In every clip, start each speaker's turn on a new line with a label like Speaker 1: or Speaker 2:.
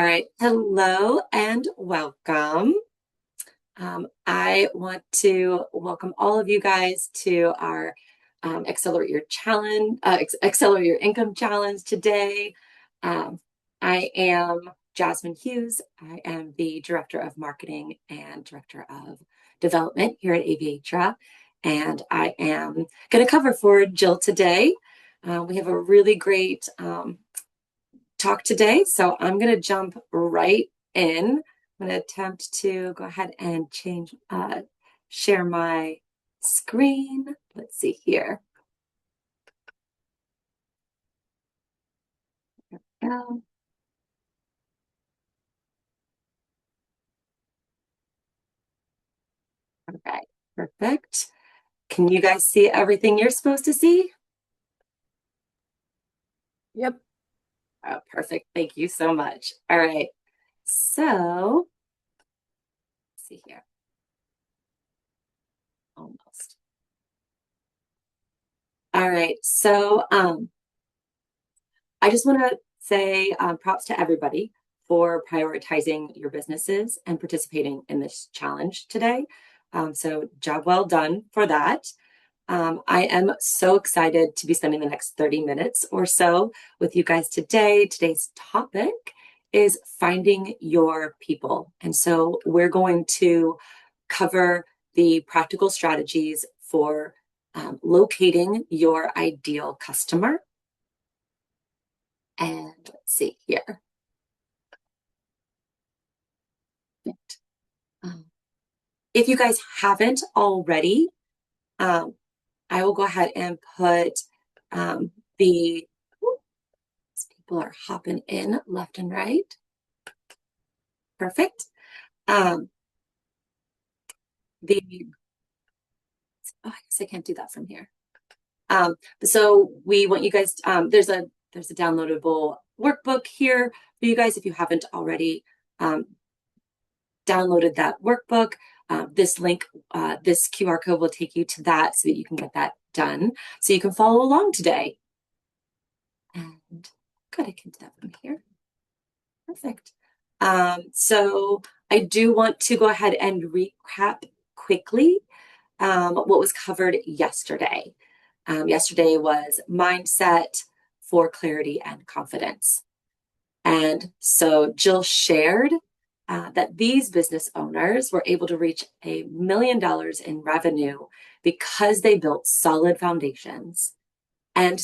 Speaker 1: All right, hello and welcome. I want to welcome all of you guys to our Accelerate Your Challenge, Accelerate Your Income Challenge today. I am Jasmine Hughes. I am the Director of Marketing and Director of Development here at Aviatra, and I am going to cover for Jill today. We have a really great talk today, so I'm going to jump right in. I'm going to attempt to go ahead and share my screen. Let's see here. There we go. Okay, perfect. Can you guys see everything you're supposed to see?
Speaker 2: Yep.
Speaker 1: Oh, perfect. Thank you so much. All right. So, let's see here. Almost. All right. So, I just want to say props to everybody for prioritizing your businesses and participating in this challenge today. So job well done for that. I am so excited to be spending the next 30 minutes or so with you guys today. Today's topic is finding your people. And so we're going to cover the practical strategies for locating your ideal customer. And let's see here. If you guys haven't already, I will go ahead and put the people are hopping in left and right. Perfect. The I guess I can't do that from here. So we want you guys. There's a downloadable workbook here for you guys if you haven't already downloaded that workbook. This link, this QR code will take you to that so that you can get that done. So you can follow along today. And good, I can do that from here. Perfect. So I do want to go ahead and recap quickly what was covered yesterday. Yesterday was mindset for clarity and confidence. And so Jill shared that these business owners were able to reach $1 million in revenue because they built solid foundations and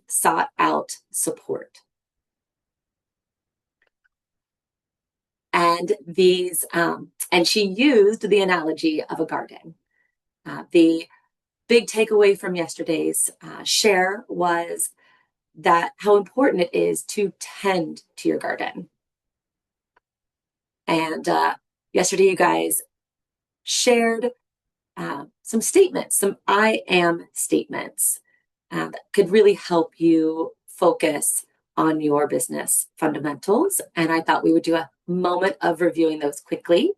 Speaker 1: sought out support. And and she used the analogy of a garden. The big takeaway from yesterday's share was that how important it is to tend to your garden. And yesterday, you guys shared some statements, some I am statements that could really help you focus on your business fundamentals. And I thought we would do a moment of reviewing those quickly.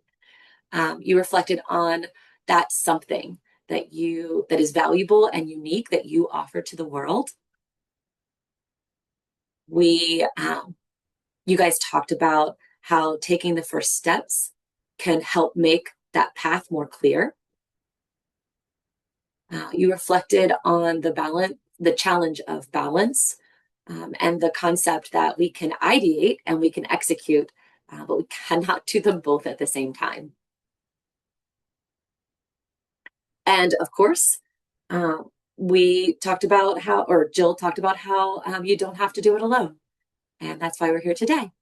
Speaker 1: You reflected on that something that is valuable and unique that you offer to the world. You guys talked about how taking the first steps can help make that path more clear. You reflected on the challenge of balance, and the concept that we can ideate and we can execute, but we cannot do them both at the same time. And of course, we talked about Jill talked about how you don't have to do it alone. And that's why we're here today.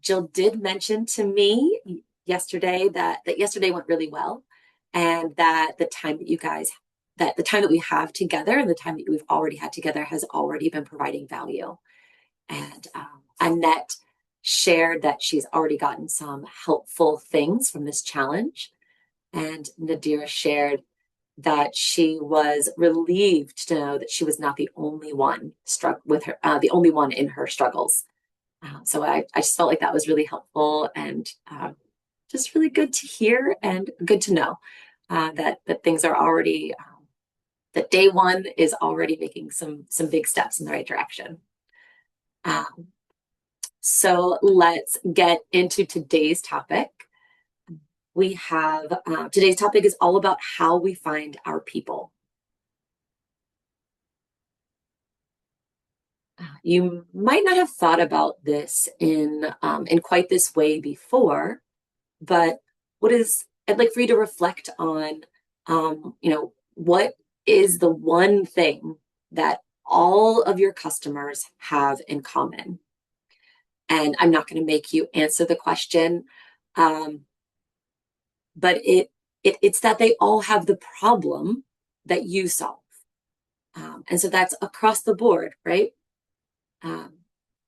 Speaker 1: Jill did mention to me yesterday that yesterday went really well, and that the time that we have together and the time that we've already had together has already been providing value. And Annette shared that she's already gotten some helpful things from this challenge. And Nadira shared that she was relieved to know that she was not the only one the only one in her struggles. So I just felt like that was really helpful and just really good to hear and good to know that things are already that day one is already making some big steps in the right direction. So let's get into today's topic. We have today's topic is all about how we find our people. You might not have thought about this in quite this way before, but I'd like for you to reflect on, what is the one thing that all of your customers have in common? And I'm not going to make you answer the question, um, but it's that they all have the problem that you solve, and so that's across the board, right? Um,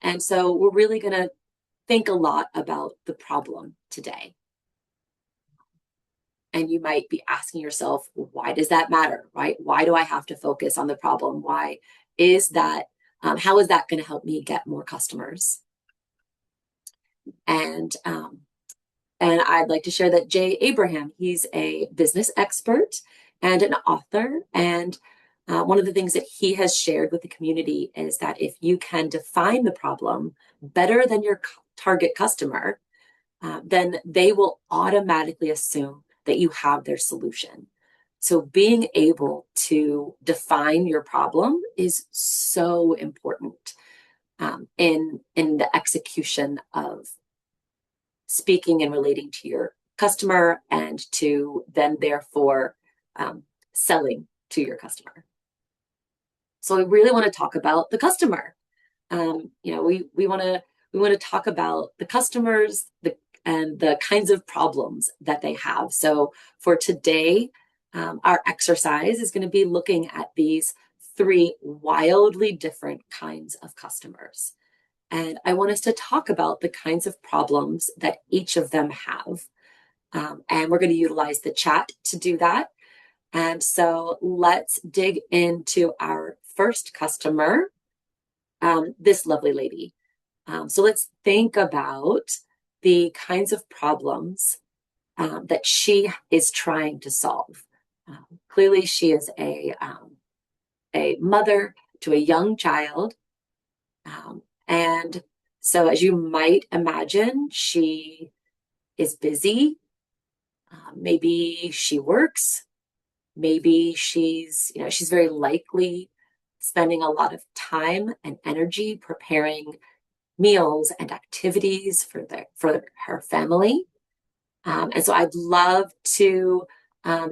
Speaker 1: and so we're really going to think a lot about the problem today. And you might be asking yourself, why does that matter, right? Why do I have to focus on the problem? Why is that? How is that going to help me get more customers? And and I'd like to share that Jay Abraham, he's a business expert and an author. And one of the things that he has shared with the community is that if you can define the problem better than your target customer, then they will automatically assume that you have their solution. So being able to define your problem is so important in the execution of speaking and relating to your customer and to then therefore selling to your customer. So we really want to talk about the customer. We want to talk about the customers, and the kinds of problems that they have. So for today, our exercise is going to be looking at these three wildly different kinds of customers. And I want us to talk about the kinds of problems that each of them have. And we're going to utilize the chat to do that. And so let's dig into our first customer, this lovely lady. So let's think about the kinds of problems that she is trying to solve. Clearly, she is a mother to a young child. And so, as you might imagine, she is busy. Maybe she works. Maybe she's very likely spending a lot of time and energy preparing meals and activities for her family. And so I'd love to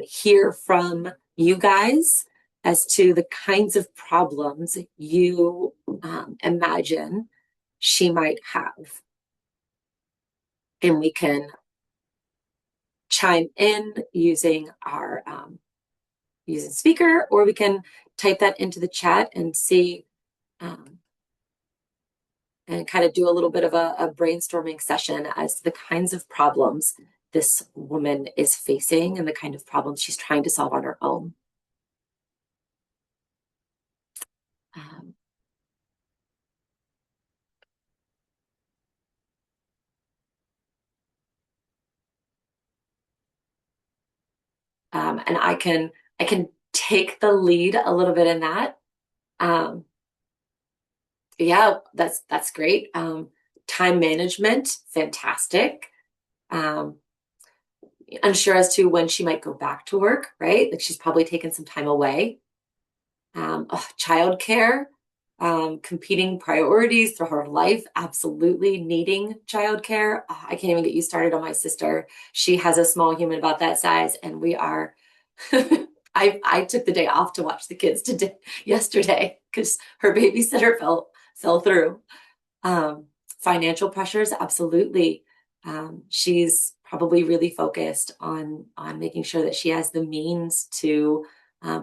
Speaker 1: hear from you guys as to the kinds of problems you imagine she might have. And we can chime in using our using speaker, or we can type that into the chat and see and kind of do a little bit of a brainstorming session as to the kinds of problems this woman is facing and the kind of problems she's trying to solve on her own. And I can take the lead a little bit in that. Yeah, that's great. Time management, fantastic. Unsure as to when she might go back to work, right? Like she's probably taken some time away. Childcare, competing priorities through her life, absolutely needing childcare. I can't even get you started on my sister. She has a small human about that size, and we are. I took the day off to watch the kids yesterday because her babysitter fell through. Financial pressures, absolutely. She's probably really focused on making sure that she has the means to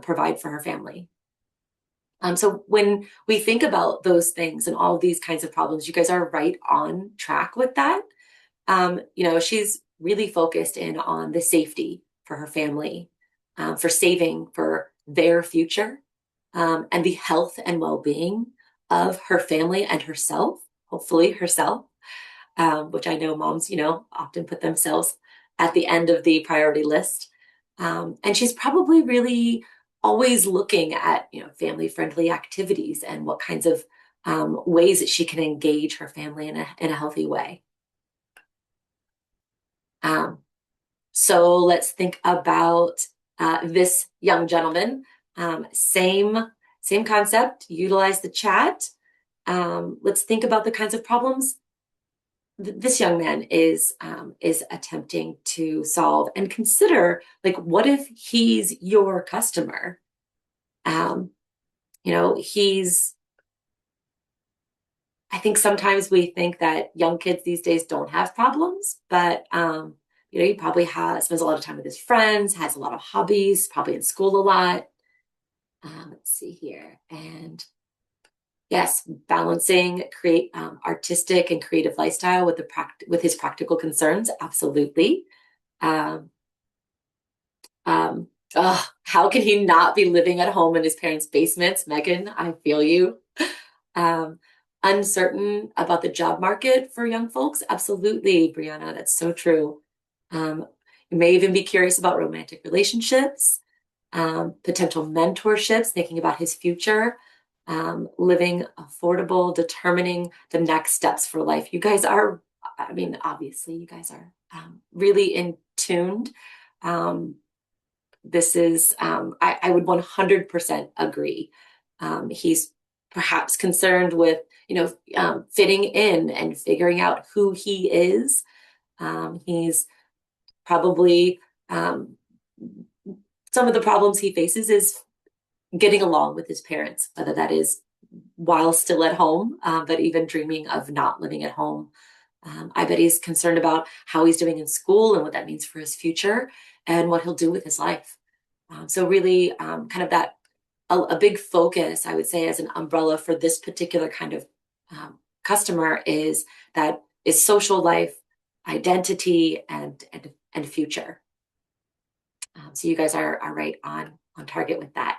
Speaker 1: provide for her family. So when we think about those things and all these kinds of problems, you guys are right on track with that. She's really focused in on the safety for her family, for saving for their future, and the health and well-being of her family and herself, hopefully herself, which I know moms, often put themselves at the end of the priority list. And she's probably really always looking at, family-friendly activities and what kinds of ways that she can engage her family in a healthy way. Um, so let's think about this young gentleman. Same concept. Utilize the chat. Let's think about the kinds of problems this young man is attempting to solve, and consider, like, what if he's your customer? Um, he's I think sometimes we think that young kids these days don't have problems, but he probably spends a lot of time with his friends, has a lot of hobbies, probably in school a lot. Let's see here. And yes, balancing create artistic and creative lifestyle with with his practical concerns, absolutely. Um, how can he not be living at home in his parents' basements? Megan, I feel you. Um, Uncertain about the job market for young folks? Absolutely, Brianna, that's so true. You may even be curious about romantic relationships, potential mentorships, thinking about his future, living affordable, determining the next steps for life. You guys are, I mean, obviously, you guys are really in tuned. This is, I would 100% agree. He's perhaps concerned with, fitting in and figuring out who he is. He's probably, some of the problems he faces is getting along with his parents, whether that is while still at home, but even dreaming of not living at home. I bet he's concerned about how he's doing in school and what that means for his future and what he'll do with his life. So really, kind of that a big focus, I would say, as an umbrella for this particular kind of customer is social life, identity, and future. So you guys are right on target with that.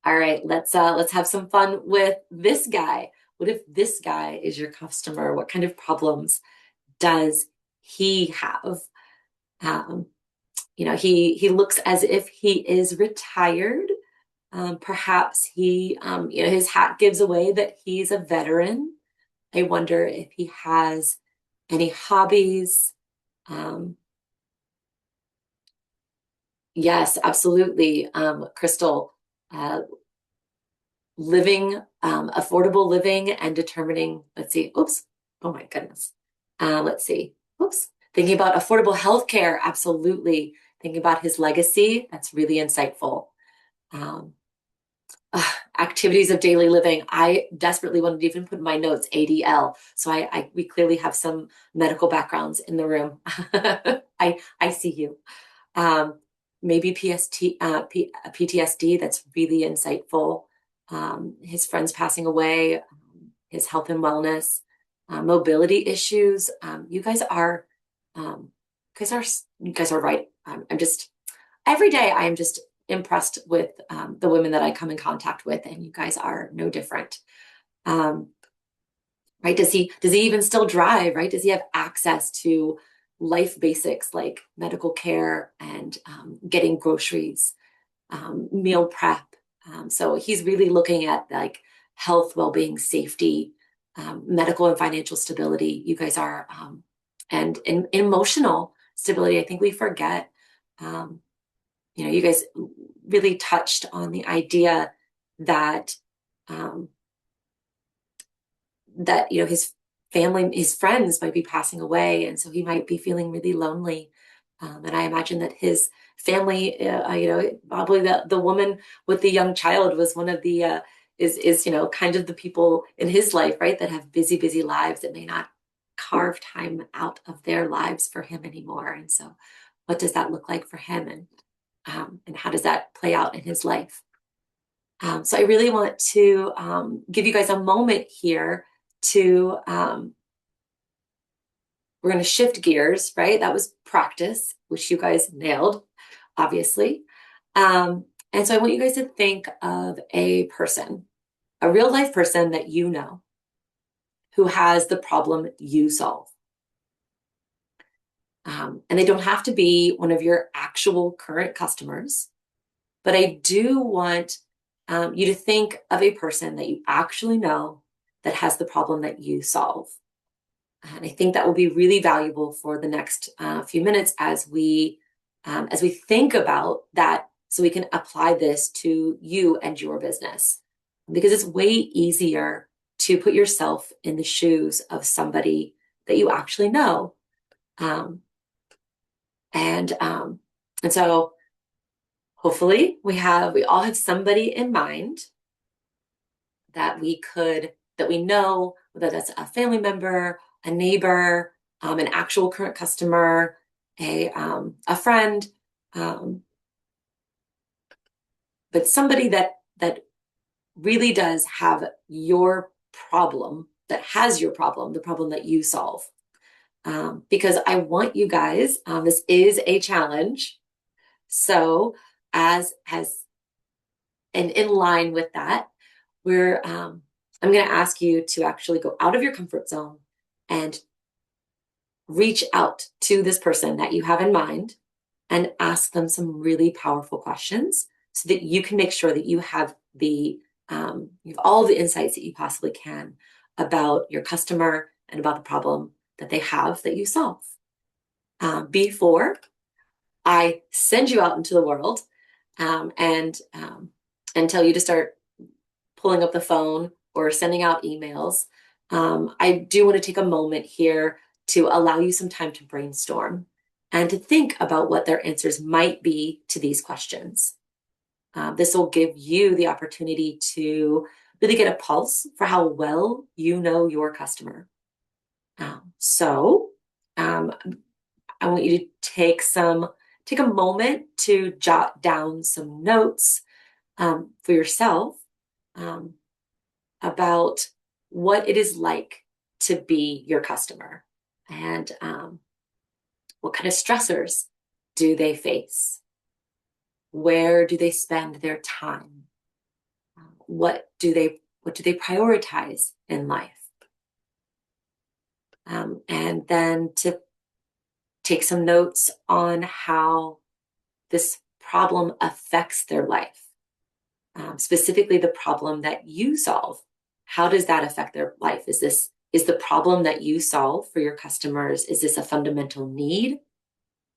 Speaker 1: All right, let's have some fun with this guy. What if this guy is your customer? What kind of problems does he have? Um, he looks as if he is retired. Perhaps his hat gives away that he's a veteran. I wonder if he has any hobbies. Um, yes, absolutely, Crystal. Uh, Affordable living and determining, let's see, oops, oh my goodness. Let's see, oops, thinking about affordable healthcare, absolutely. Thinking about his legacy, that's really insightful. Um, Activities of daily living. I desperately wanted to even put in my notes ADL. So we clearly have some medical backgrounds in the room. I see you. Maybe PTSD. That's really insightful. His friends passing away, his health and wellness, mobility issues. Um, you guys are right. I'm just every day I am just impressed with the women that I come in contact with, and you guys are no different. Right? Does he even still drive? Right? Does he have access to life basics like medical care and getting groceries, meal prep? So he's really looking at like health, well-being, safety, medical and financial stability. You guys are, and in emotional stability. I think we forget. You guys really touched on the idea that um, his family, his friends might be passing away, and so he might be feeling really lonely. And I imagine that his family, probably the woman with the young child was one of the is kind of the people in his life, right, that have busy lives that may not carve time out of their lives for him anymore. And so, what does that look like for him, and how does that play out in his life? So I really want to give you guys a moment here to, we're going to shift gears, right? That was practice, which you guys nailed, obviously. And so I want you guys to think of a person, a real life person that you know who has the problem you solve. And they don't have to be one of your actual current customers, but I do want you to think of a person that you actually know that has the problem that you solve. And I think that will be really valuable for the next few minutes as we think about that, so we can apply this to you and your business, because it's way easier to put yourself in the shoes of somebody that you actually know. Um, and so hopefully we all have somebody in mind that we know, whether that's a family member, a neighbor, an actual current customer, a friend, but somebody that really does have your problem, that has your problem, the problem that you solve. Because I want you guys, this is a challenge. So and in line with that, I'm going to ask you to actually go out of your comfort zone and reach out to this person that you have in mind and ask them some really powerful questions so that you can make sure that you have all the insights that you possibly can about your customer and about the problem that they have that you solve. Before I send you out into the world and tell you to start pulling up the phone or sending out emails, I do want to take a moment here to allow you some time to brainstorm and to think about what their answers might be to these questions. This will give you the opportunity to really get a pulse for how well you know your customer. So I want you to take a moment to jot down some notes for yourself about what it is like to be your customer, and what kind of stressors do they face? Where do they spend their time? What do they prioritize in life? And then to take some notes on how this problem affects their life. Specifically, the problem that you solve. How does that affect their life? Is the problem that you solve for your customers, is this a fundamental need?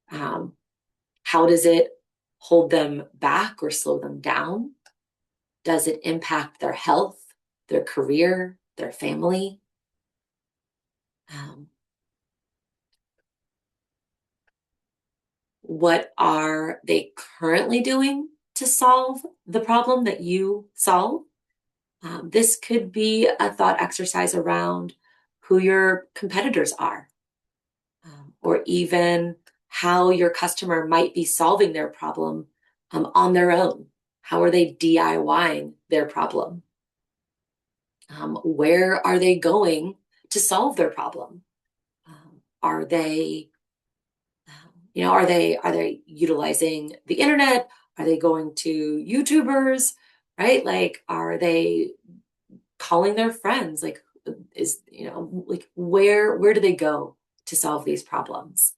Speaker 1: How does it hold them back or slow them down? Does it impact their health, their career, their family? What are they currently doing to solve the problem that you solve? This could be a thought exercise around who your competitors are, or even how your customer might be solving their problem on their own. How are they DIYing their problem? Where are they going to solve their problem? Are they utilizing the internet? Are they going to YouTubers, right? Like, are they calling their friends? Like, where do they go to solve these problems?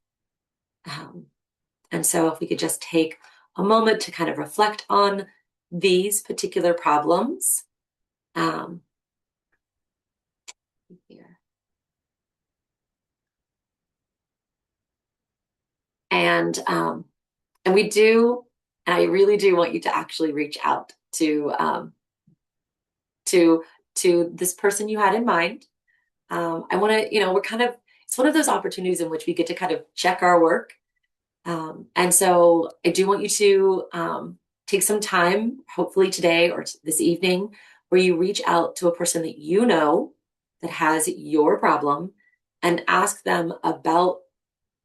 Speaker 1: And so if we could just take a moment to kind of reflect on these particular problems. Here. And I really do want you to actually reach out to this person you had in mind. I want to, it's one of those opportunities in which we get to kind of check our work. And so I do want you to take some time, hopefully today or this evening, where you reach out to a person that you know that has your problem and ask them about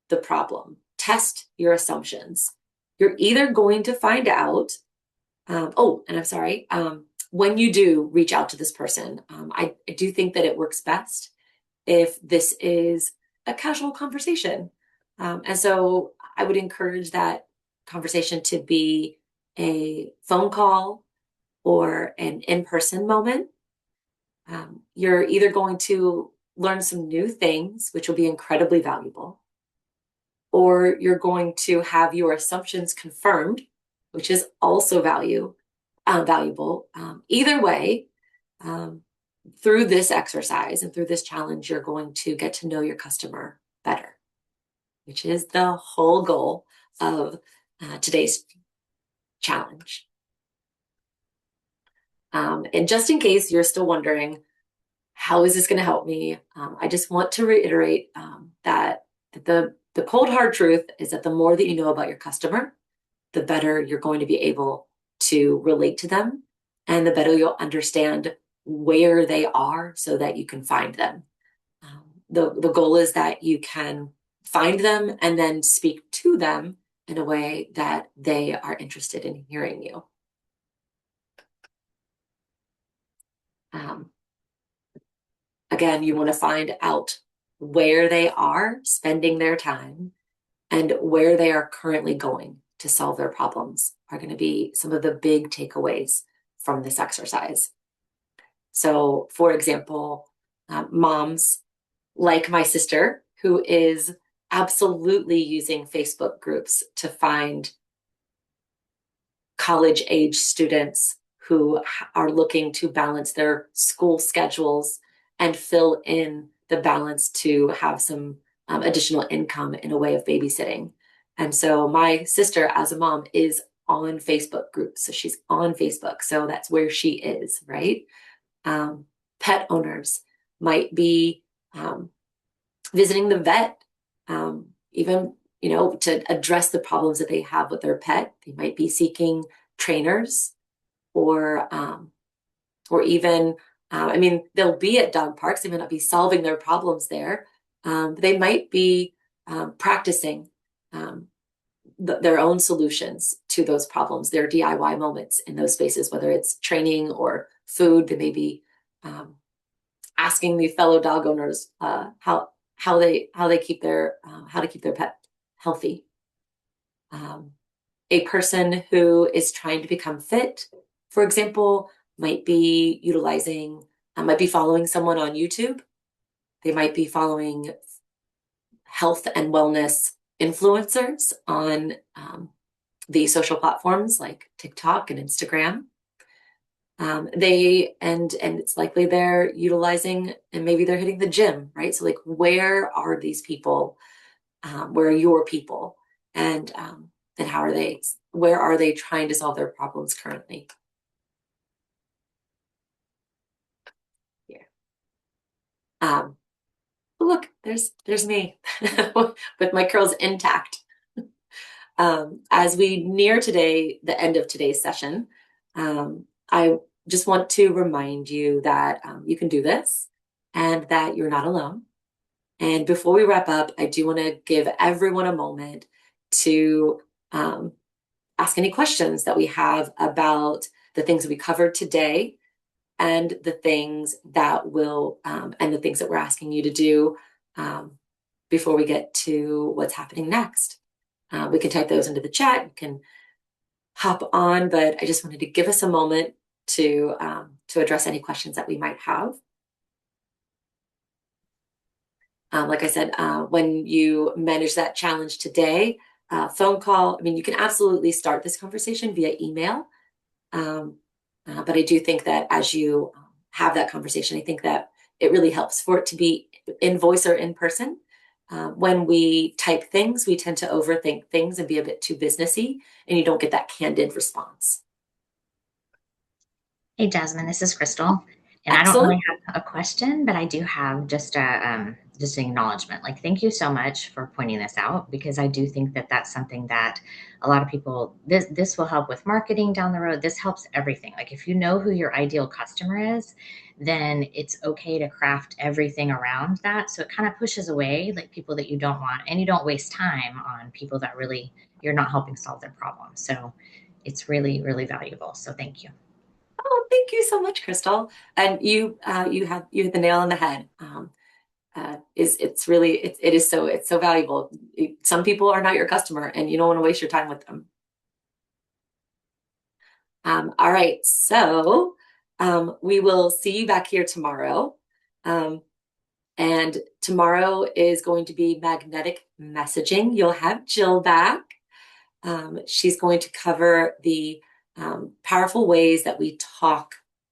Speaker 1: the problem. Test your assumptions. You're either going to find out, and I'm sorry, when you do reach out to this person, I do think that it works best if this is a casual conversation. And so I would encourage that conversation to be a phone call or an in-person moment. You're either going to learn some new things, which will be incredibly valuable, or you're going to have your assumptions confirmed, which is also valuable. Either way, through this exercise and through this challenge, you're going to get to know your customer better, which is the whole goal of today's challenge. And just in case you're still wondering, how is this going to help me? I just want to reiterate that the cold hard truth is that the more that you know about your customer, the better you're going to be able to relate to them, and the better you'll understand where they are so that you can find them. The goal is that you can find them and then speak to them in a way that they are interested in hearing you. Again, you want to find out where they are spending their time and where they are currently going to solve their problems are going to be some of the big takeaways from this exercise. So, for example, moms like my sister, who is absolutely using Facebook groups to find college-age students who are looking to balance their school schedules and fill in the balance to have some additional income in a way of babysitting. And so my sister, as a mom, is on Facebook groups. So she's on Facebook. So that's where she is, right? Pet owners might be visiting the vet, even, to address the problems that they have with their pet. They might be seeking trainers or even, they'll be at dog parks. They may not be solving their problems there. They might be practicing their own solutions to those problems, their DIY moments in those spaces, whether it's training or food. They may be asking the fellow dog owners how to keep their pet healthy. A person who is trying to become fit, for example, might be following someone on YouTube. They might be following health and wellness influencers on the social platforms like TikTok and Instagram. And it's likely they're utilizing, and maybe they're hitting the gym, right? So, like, where are these people? Where are your people? And where are they trying to solve their problems currently? Here. Look, there's me with my curls intact. As we near the end of today's session, I just want to remind you that you can do this and that you're not alone. And before we wrap up, I do want to give everyone a moment to ask any questions that we have about the things that we covered today and the things that we're asking you to do before we get to what's happening next. We can type those into the chat. You can hop on, but I just wanted to give us a moment to address any questions that we might have. Like I said, when you manage that challenge today, phone call, you can absolutely start this conversation via email. But I do think that as you have that conversation, I think that it really helps for it to be in voice or in person. When we type things, we tend to overthink things and be a bit too businessy, and you don't get that candid response.
Speaker 2: Hey, Jasmine, this is Crystal. And
Speaker 1: Excellent.
Speaker 2: I don't really have a question, but I do have just an acknowledgement. Like, thank you so much for pointing this out, because I do think that that's something that a lot of people, this will help with marketing down the road. This helps everything. Like, if you know who your ideal customer is, then it's okay to craft everything around that. So it kind of pushes away like people that you don't want, and you don't waste time on people that really you're not helping solve their problem. So it's really, really valuable. So thank you.
Speaker 1: Oh, thank you so much, Crystal. And you hit the nail on the head. It's so valuable. Some people are not your customer, and you don't want to waste your time with them. All right, so we will see you back here tomorrow. And tomorrow is going to be magnetic messaging. You'll have Jill back. She's going to cover the powerful ways that we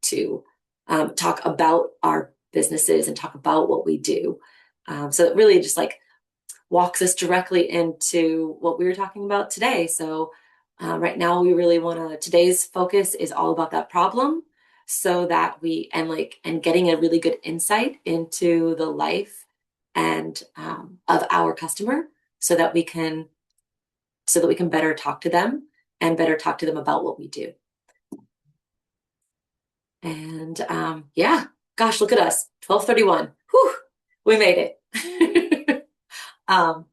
Speaker 1: to talk about our businesses and talk about what we do. So it really just like walks us directly into what we were talking about today. So right now we really want to, today's focus is all about that problem so that and getting a really good insight into the life and of our customer so that we can better talk to them and better talk to them about what we do. And yeah, gosh, look at us, 12:31. Whew, we made it. um,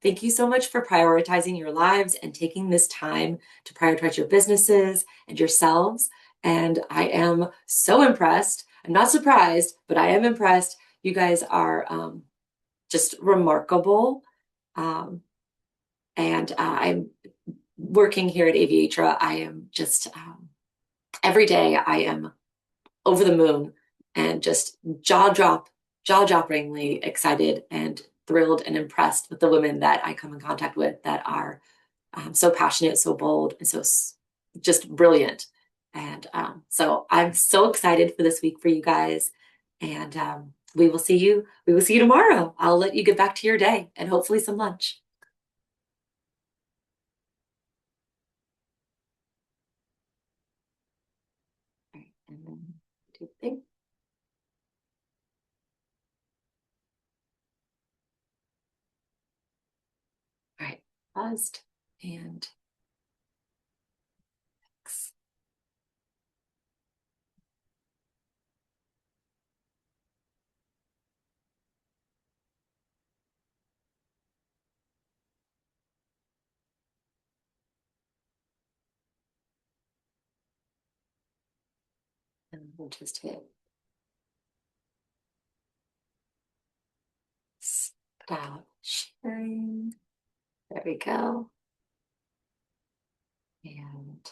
Speaker 1: thank you so much for prioritizing your lives and taking this time to prioritize your businesses and yourselves. And I am so impressed. I'm not surprised, but I am impressed. You guys are just remarkable. Um, and I'm working here at Aviatra. I am just every day I am over the moon and just jaw droppingly excited and thrilled and impressed with the women that I come in contact with that are so passionate, so bold, and just brilliant. And so I'm so excited for this week for you guys. And we will see you. We will see you tomorrow. I'll let you get back to your day and hopefully some lunch. All right, and then do the thing. All right, paused and we'll just hit stop sharing. There we go. And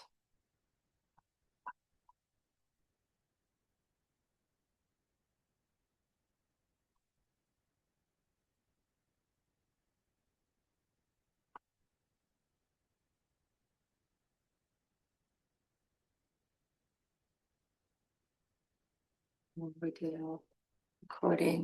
Speaker 1: we'll do recording.